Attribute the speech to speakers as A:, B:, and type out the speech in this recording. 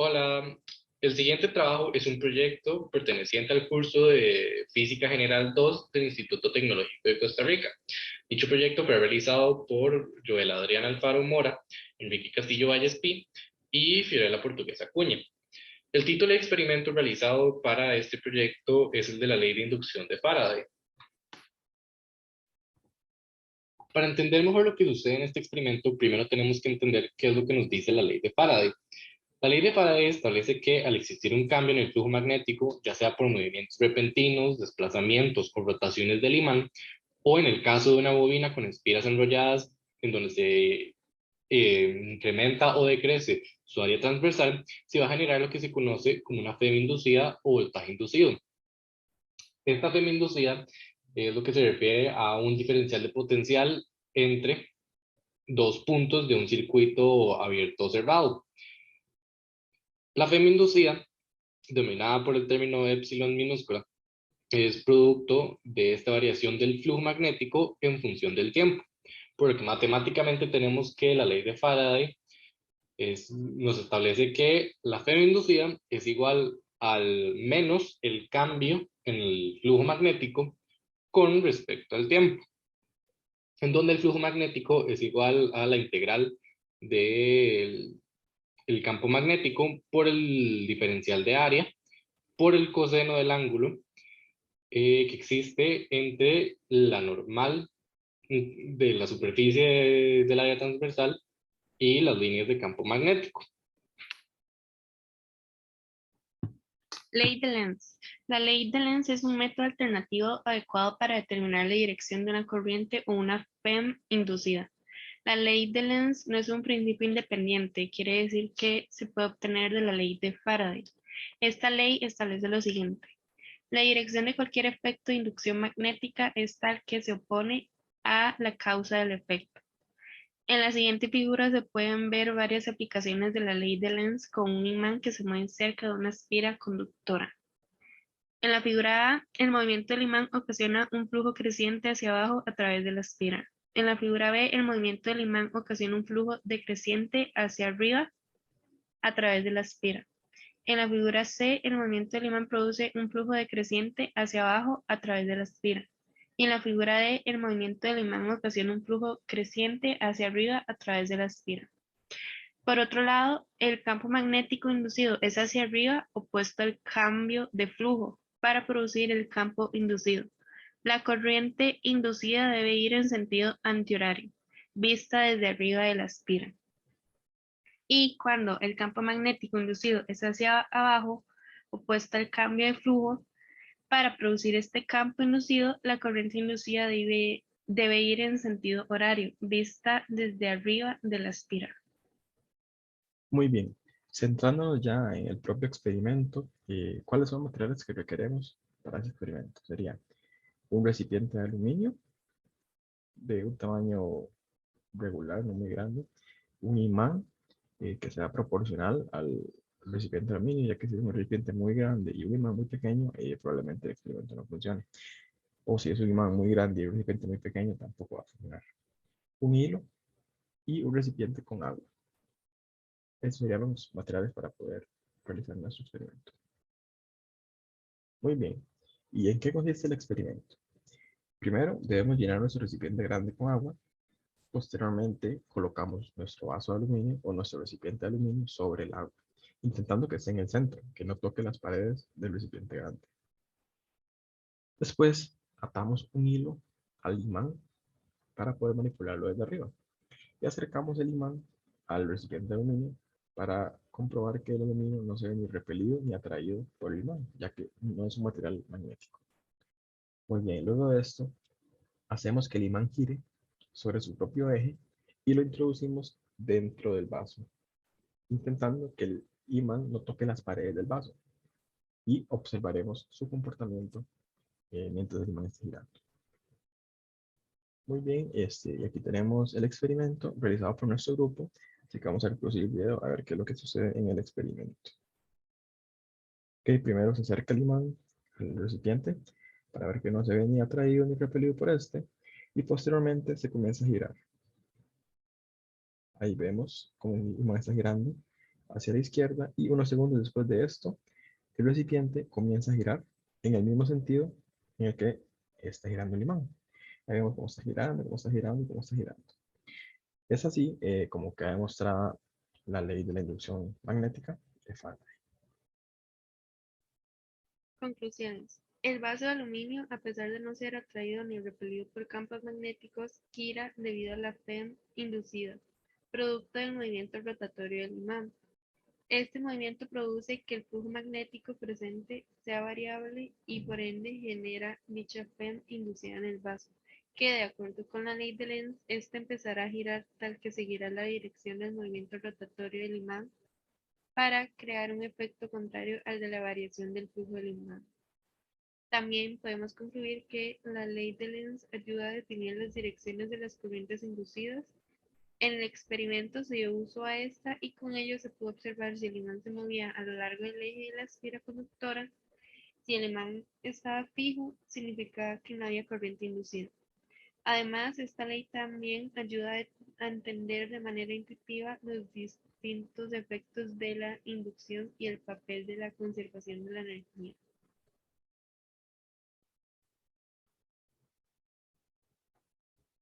A: Hola, el siguiente trabajo es un proyecto perteneciente al curso de Física General 2 del Instituto Tecnológico de Costa Rica. Dicho proyecto fue realizado por Joel Adrián Alfaro Mora, Enrique Castillo Vallespí y Fiorella Portuguesa Acuña. El título de experimento realizado para este proyecto es el de la ley de inducción de Faraday. Para entender mejor lo que sucede en este experimento, primero tenemos que entender qué es lo que nos dice la ley de Faraday. La ley de Faraday establece que al existir un cambio en el flujo magnético, ya sea por movimientos repentinos, desplazamientos o rotaciones del imán, o en el caso de una bobina con espiras enrolladas en donde se incrementa o decrece su área transversal, se va a generar lo que se conoce como una FEM inducida o voltaje inducido. Esta FEM inducida es lo que se refiere a un diferencial de potencial entre dos puntos de un circuito abierto o cerrado. La FEM inducida, denominada por el término epsilon minúscula, es producto de esta variación del flujo magnético en función del tiempo, porque matemáticamente tenemos que la ley de Faraday nos establece que la FEM inducida es igual al menos el cambio en el flujo magnético con respecto al tiempo, en donde el flujo magnético es igual a la integral del el campo magnético por el diferencial de área por el coseno del ángulo que existe entre la normal de la superficie del área transversal y las líneas de campo magnético.
B: Ley de Lenz. La ley de Lenz es un método alternativo adecuado para determinar la dirección de una corriente o una FEM inducida. La ley de Lenz no es un principio independiente, quiere decir que se puede obtener de la ley de Faraday. Esta ley establece lo siguiente. La dirección de cualquier efecto de inducción magnética es tal que se opone a la causa del efecto. En la siguiente figura se pueden ver varias aplicaciones de la ley de Lenz con un imán que se mueve cerca de una espira conductora. En la figura A, el movimiento del imán ocasiona un flujo creciente hacia abajo a través de la espira. En la figura B, el movimiento del imán ocasiona un flujo decreciente hacia arriba a través de la espira. En la figura C, el movimiento del imán produce un flujo decreciente hacia abajo a través de la espira. Y en la figura D, el movimiento del imán ocasiona un flujo creciente hacia arriba a través de la espira. Por otro lado, el campo magnético inducido es hacia arriba, opuesto al cambio de flujo, para producir el campo inducido. La corriente inducida debe ir en sentido antihorario, vista desde arriba de la espira. Y cuando el campo magnético inducido es hacia abajo, opuesto al cambio de flujo, para producir este campo inducido, la corriente inducida debe ir en sentido horario, vista desde arriba de la espira.
C: Muy bien, centrándonos ya en el propio experimento, ¿cuáles son los materiales que requeremos para ese experimento? Sería un recipiente de aluminio de un tamaño regular, no muy grande, un imán que sea proporcional al recipiente de aluminio, ya que si es un recipiente muy grande y un imán muy pequeño, probablemente el experimento no funcione. O si es un imán muy grande y un recipiente muy pequeño, tampoco va a funcionar. Un hilo y un recipiente con agua. Esos serían los materiales para poder realizar nuestro experimento. Muy bien. ¿Y en qué consiste el experimento? Primero, debemos llenar nuestro recipiente grande con agua. Posteriormente, colocamos nuestro vaso de aluminio o nuestro recipiente de aluminio sobre el agua, intentando que esté en el centro, que no toque las paredes del recipiente grande. Después, atamos un hilo al imán para poder manipularlo desde arriba. Y acercamos el imán al recipiente de aluminio para comprobar que el aluminio no se ve ni repelido ni atraído por el imán, ya que no es un material magnético. Muy bien, luego de esto, hacemos que el imán gire sobre su propio eje y lo introducimos dentro del vaso, intentando que el imán no toque las paredes del vaso. Y observaremos su comportamiento mientras el imán esté girando. Muy bien, y aquí tenemos el experimento realizado por nuestro grupo. Así que vamos a reproducir el video a ver qué es lo que sucede en el experimento. Ok, primero se acerca el imán al recipiente para ver que no se ve ni atraído ni repelido por este. Y posteriormente se comienza a girar. Ahí vemos cómo el imán está girando hacia la izquierda y unos segundos después de esto, el recipiente comienza a girar en el mismo sentido en el que está girando el imán. Ahí vemos cómo está girando, cómo está girando, cómo está girando. Es así como queda demostrada la ley de la inducción magnética de Faraday.
B: Conclusiones. El vaso de aluminio, a pesar de no ser atraído ni repelido por campos magnéticos, gira debido a la PEM inducida, producto del movimiento rotatorio del imán. Este movimiento produce que el flujo magnético presente sea variable y por ende genera dicha PEM inducida en el vaso, que de acuerdo con la ley de Lenz, ésta empezará a girar tal que seguirá la dirección del movimiento rotatorio del imán para crear un efecto contrario al de la variación del flujo del imán. También podemos concluir que la ley de Lenz ayuda a definir las direcciones de las corrientes inducidas. En el experimento se dio uso a esta y con ello se pudo observar si el imán se movía a lo largo del eje de la esfera conductora. Si el imán estaba fijo, significaba que no había corriente inducida. Además, esta ley también ayuda a entender de manera intuitiva los distintos efectos de la inducción y el papel de la conservación de la energía.